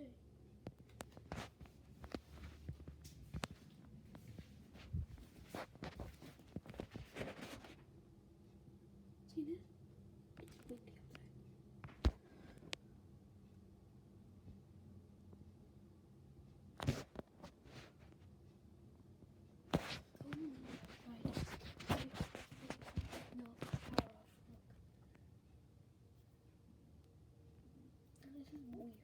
day. See this? It's windy outside. No, power off. Look. And this is weird.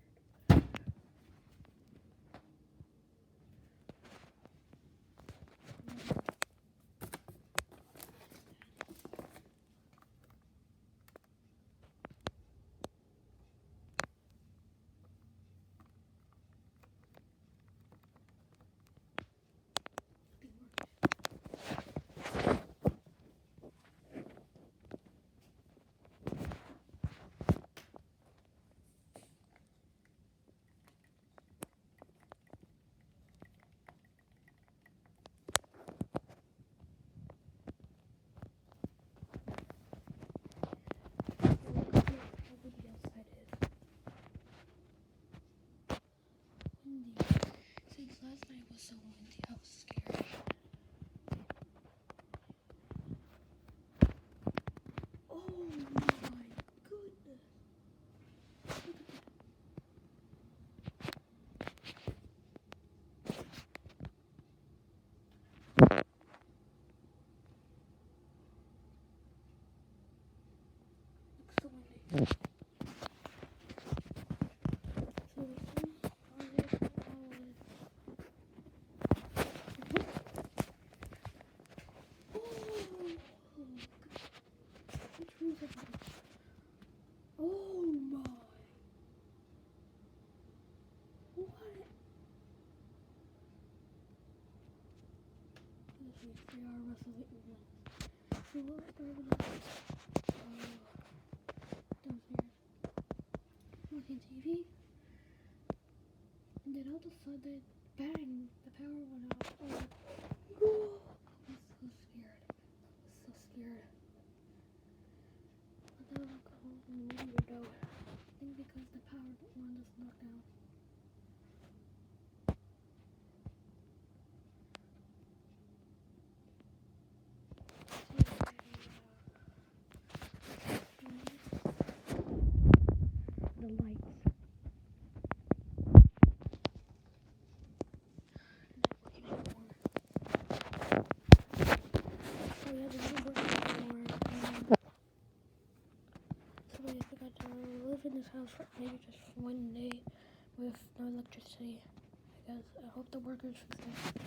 Since last night was so windy, I was scared. Oh my goodness. Look so windy. Oh my! What? This is 3-hour wrestle with your friends. So what started downstairs? Watching TV. And then all of a sudden, bang! The power went out. Oh, I was so scared. I was so scared. But then I got home and the window. I think because the power one just knocked out. The lights. So yeah, the little bird anymore. So I got to live in this house for maybe just one day with no electricity. I guess I hope the workers fix it.